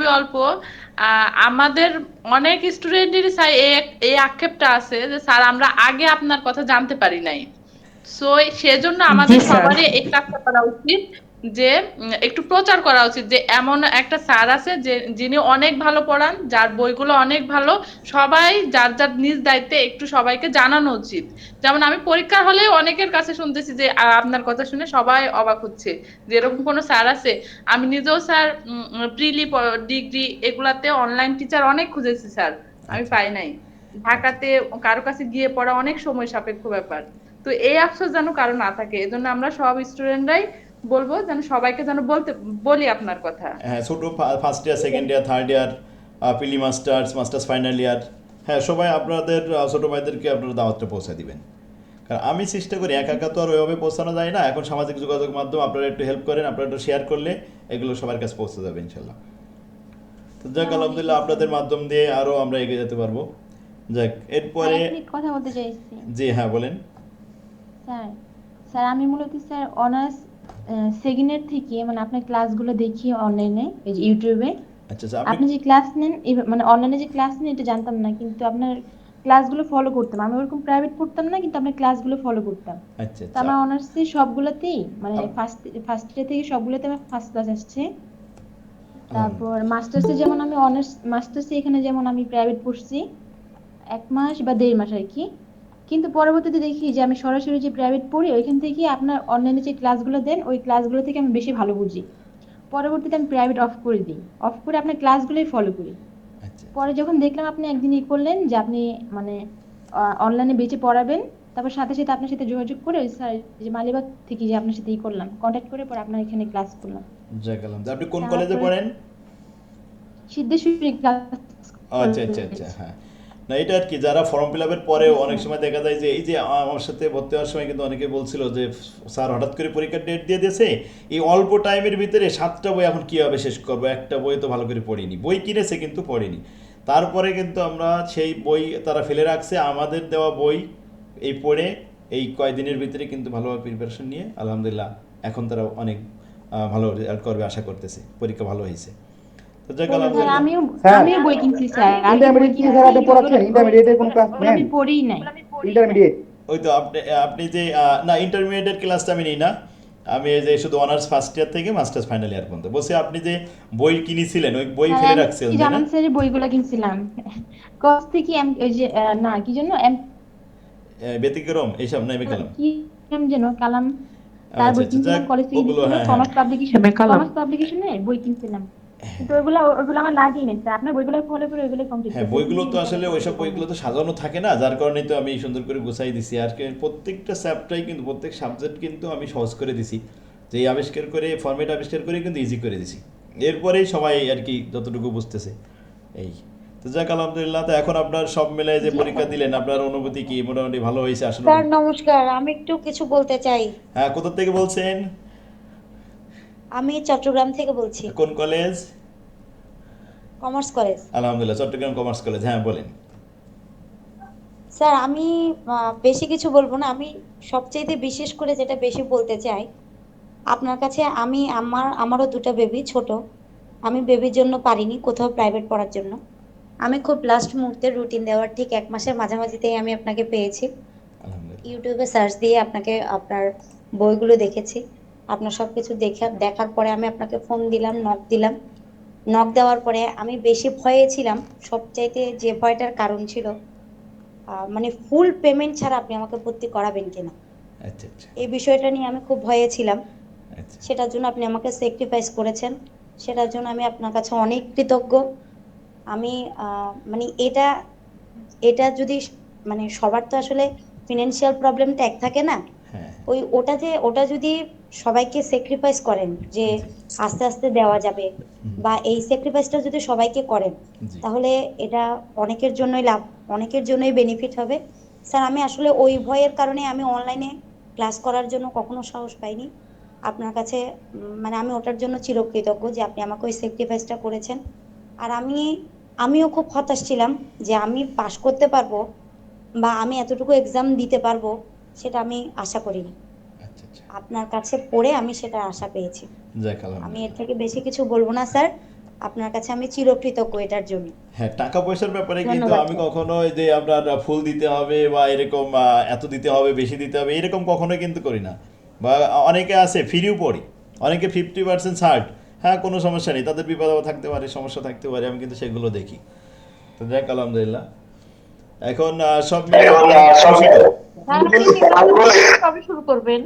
খুবই অল্প। আমাদের অনেক স্টুডেন্টেরই স্যার এই আক্ষেপটা আছে যে স্যার আমরা আগে আপনার কথা জানতে পারি নাই। সো সেজন্য জি আমাদের স্যার। সবারই এই কাজটা করা উচিত যে একটু প্রচার করা উচিত যে এমন একটা স্যার আছে যে যিনি অনেক ভালো পড়ান, যার বইগুলো অনেক ভালো। সবাই যার যার নিজ দায়িত্বে একটু সবাইকে জানানো উচিত। যেমন আমি পরীক্ষার হলে অনেকের কাছে শুনতেছি যে আপনার কথা শুনে সবাই অবাক হচ্ছে যে এরকম কোনো স্যার আছে। আমি নিজেও স্যার প্রিলি, ডিগ্রি এগুলাতে অনলাইন টিচার অনেক খুঁজেছি স্যার, আমি আচ্ছা পাই নাই। আচ্ছা ঢাকাতে কারো কাছে গিয়ে পড়া অনেক সময় সাপেক্ষ ব্যাপার। তো এই আফসোস যেন কারো না থাকে, এজন্য আমরা সব স্টুডেন্টরাই বলবো যেন সবাইকে যেন বলি আপনার কথা। হ্যাঁ, ছোট first year, second year, third year, prelim masters, masters final year, হ্যাঁ সবাই আপনাদের ছোটো ভাইদেরকে আপনারা দাওয়াতটা পৌঁছে দিবেন। কারণ আমি চেষ্টা করি, একা একা তো আর ওইভাবে পৌঁছানো যায় না। এখন সামাজিক যোগাযোগ মাধ্যম আপনারা একটু হেল্প করেন, আপনারা একটু শেয়ার করলে এগুলো সবার কাছে পৌঁছে যাবে ইনশাল্লাহ। তো যাক, আসসালামু আলহামদুলিল্লাহ আলাইকুম স্যার। আপনাদের মাধ্যম দিয়ে আরও আমরা এগিয়ে যেতে পারবো। যাক, স্যার এরপরে। এক মিনিট কথা বলতে চাইছি। জি হ্যাঁ, বলেন। স্যার, স্যার আমি মূলত স্যার অনার্স সেকেন্ড ইয়ার থেকে মানে আপনার ক্লাসগুলো দেখি অনলাইনে, এই যে ইউটিউবে। আচ্ছা আচ্ছা, আপনি। আপনি যে ক্লাস নেন মানে অনলাইনে যে ক্লাস নেন এটা জানতাম না, কিন্তু আপনার ক্লাসগুলো ফলো করতাম। আমি ওরকম প্রাইভেট পড়তাম না, কিন্তু আপনার ক্লাসগুলো ফলো করতাম। আচ্ছা তো আচ্ছা। আমার অনার্সে সবগুলোতেই মানে আপ- ফার্স্ট ইয়ার থেকে সবগুলোতে আমার ফার্স্ট ক্লাস আসছে। তারপর আলহামদুলিল্লাহ। মাস্টার্সে যেমন আমি অনার্স মাস্টার্সে এখানে যেমন আমি প্রাইভেট পড়ছি 1 মাস বা 1.5 মাস আর কি। কিন্তু পরবর্তীতে দেখি যে আমি সরাসরি যে প্রাইভেট পড়ি ওইখান থেকে আপনার অনলাইনে যে ক্লাসগুলো দেন ওই ক্লাসগুলো থেকে আমি বেশি ভালো বুঝি। পরবর্তীতে আমি প্রাইভেট অফ করে দিই, অফ করে আপনার ক্লাসগুলোই ফলো করি। আচ্ছা পরে যখন দেখলাম আপনি একদিন করলেন যে আপনি মানে অনলাইনে বেঁচে পড়াবেন, তারপর সাথে সাথে আপনার সাথে যোগাযোগ করে ওই স্যার যে মালিবাগ থেকে যে আপনার সাথে করলাম, কন্ট্যাক্ট করে পরে আপনার এখানে ক্লাস করলাম। যাক, আলহামদুলিল্লাহ। আপনি কোন কলেজে তারপরে পড়েন? সিদ্ধেশ্বরী ক্লাস আচ্ছা আচ্ছা আচ্ছা, করেছি। হ্যাঁ। না, এটা আর কি, যারা ফর্ম ফিল আপের পরে অনেক সময় দেখা যায় যে এই যে আমার সাথে ভর্তি হওয়ার সময় কিন্তু অনেকে বলছিল যে স্যার হঠাৎ করে পরীক্ষার ডেট দিয়ে দিয়েছে, এই অল্প টাইমের ভিতরে 7টা বই এখন কীভাবে শেষ করবো, একটা বই তো ভালো করে পড়িনি, বই কিনেছে কিন্তু পড়িনি। তারপরে কিন্তু আমরা সেই বই তারা ফেলে রাখছে, আমাদের দেওয়া বই এই পড়ে এই কয়দিনের ভিতরে কিন্তু ভালোভাবে প্রিপারেশন নিয়ে আলহামদুলিল্লাহ এখন তারা অনেক ভালো রেজাল্ট করবে আশা করতেছে, পরীক্ষা ভালো হয়েছে। তো যাক, স্যার আলহামদুলিল্লাহ। আমিও স্যার, আমিও বই কিনছি স্যার, আগে বই ইন্টারমিডিয়েট কি কিনছি স্যার আপনি পড়াচ্ছেন? ইন্টারমিডিয়েটের কোন ক্লাস ওগুলো নেন? আমি পড়িই নাই। ইন্টারমিডিয়েট। ওই তো আপনি আপনি যে না, ইন্টারমিডিয়েটের ক্লাসটা আমি নিই না। আমি এই যে শুধু অনার্স ফার্স্ট ইয়ার থেকে মাস্টার্স ফাইনাল ইয়ার পর্যন্ত বসে, আপনি যে বই কিনেছিলেন ওই বই স্যার ফেলে আমি রাখছিলেন, তাই না? জামান স্যারের বইগুলো কিনছিলাম। কস থেকে ওই যে না কি জন্য ব্যতিক্রম এইসব নেমে গেলাম। কি নাম যেন কালাম, তার আচ্ছা বই আচ্ছা, যাক, কিনছিলাম, কলেজ থেকে ওগুলো দিছিল হ্যাঁ হ্যাঁ। কমার্স পাবলিকেশন, কমার্স পাবলিকেশনে বই কিনছিলাম। কিন্তু ওইগুলো ওইগুলো আমার লাগেই না স্যার, আপনার বইগুলো ফলো করে ওইগুলো কমপ্লিট হ্যাঁ, করছি, ওইখান বইগুলো থেকে তো ইনশাআল্লাহ আসলে ওইসব সবকিছু বইগুলো কমপ্লিট। তো সাজানো থাকে না, যার কারণেই তো আমি সুন্দর করে গুছাই দিছি। আর কি প্রত্যেকটা চ্যাপ্টারই কিন্তু, প্রত্যেক সাবজেক্ট কিন্তু আমি সহজ করে দিছি, যে এই আবিষ্কার করে ফর্মেট আবিষ্কার করে কিন্তু ইজি করে দিছি। এরপরেই সবাই আর কি যতটুকু বুঝতেছে এই। তো যাক, আলহামদুলিল্লাহ। তো এখন আপনার সব মিলে যে জি পরীক্ষা স্যার। দিলেন, আপনার অনুভূতি কি? মোটামুটি ভালো হয়েছে আসলে? স্যার নমস্কার, আমি একটু কিছু বলতে চাই। হ্যাঁ, কোথা থেকে বলছেন? আমি চট্টগ্রাম থেকে বলছি, কোন কলেজ? Commerce college. আলহামদুলিল্লাহ, চট্টগ্রাম কমার্স কলেজ, হ্যাঁ বলেন। স্যার আমি বেশি কিছু বলবো না, আমি সবচেয়ে বিশেষ করে যেটা বেশি বলতে চাই আপনার কাছে, আমি আমারও দুটো বেবি ছোট। আমি বেবির জন্য পারিনি কোথাও প্রাইভেট পড়ার জন্য। আমি খুব লাস্ট মুহূর্তে রুটিন দেওয়ার ঠিক 1 মাসের মাঝামাঝিতেই আমি আপনাকে পেয়েছি। আলহামদুলিল্লাহ। ইউটিউবে সার্চ দিয়ে আপনাকে আপনার বইগুলো দেখেছি। আপনার সবকিছু দেখার পরে আমি আপনাকে ফোন দিলাম, নক দিলাম। নক দেওয়ার পরে আমি বেশি ভয়ে ছিলাম। সবচাইতে যে ভয়টার কারণ ছিল মানে ফুল পেমেন্ট ছাড়া আপনি আমাকে ভর্তি করাবেন কিনা, আচ্ছা আচ্ছা এই বিষয়টা নিয়ে আমি খুব ভয়ে ছিলাম। আচ্ছা। সেটার জন্য আপনি আমাকে স্যাক্রিফাইস করেছেন, সেটার জন্য আমি আপনার কাছে অনেক কৃতজ্ঞ। আমি মানে এটা এটা যদি মানে সবার তো আসলে ফিনান্সিয়াল প্রবলেমটা এক থাকে না, হ্যাঁ ওটা যদি সবাইকে স্যাক্রিফাইস করেন যে জি আস্তে আস্তে দেওয়া যাবে, হুম, বা এই স্যাক্রিফাইসটা যদি সবাইকে করেন জি তাহলে এটা অনেকের জন্যই লাভ, অনেকের জন্যই বেনিফিট হবে। স্যার আমি আসলে ওই ভয়ের কারণে আমি অনলাইনে ক্লাস করার জন্য কখনো সাহস পাইনি। আপনার কাছে মানে আমি ওটার জন্য চিরকৃতজ্ঞ যে আপনি আমাকে ওই স্যাক্রিফাইসটা করেছেন। আর আমিও খুব হতাশ ছিলাম যে আমি পাশ করতে পারবো বা আমি এতটুকু এক্সাম দিতে পারবো, সেটা আমি আশা করিনি। আচ্ছা আচ্ছা। আপনার কাছে পড়ে আমি সেটা আশা পেয়েছি। যাক, আমি এর আলহামদুলিল্লাহ। থেকে বেশি কিছু বলবো না স্যার। আপনার কাছে আমি চিরকৃতজ্ঞ এটার জন্য। হ্যাঁ, টাকা পয়সার ব্যাপারে কিন্তু ধন্যবাদ আমি স্যার। কখনো ওই যে আপনার ফুল দিতে হবে বা এরকম এত দিতে হবে বেশি দিতে হবে এরকম কখনোই কিন্তু করি না। বা অনেকে আছে ফ্রিও পড়ি, অনেকে 50% ছাড়, হ্যাঁ কোনো সমস্যা নেই, তাদের বিপদ আপদ থাকতে পারে, সমস্যা থাকতে পারে, আমি কিন্তু সেগুলো দেখি। তো যাক আলহামদুলিল্লাহ, এখন সব মিলিয়ে আপনি খুশি তো? হ্যাঁ, আপনি কি ক্লাস কবে শুরু করবেন?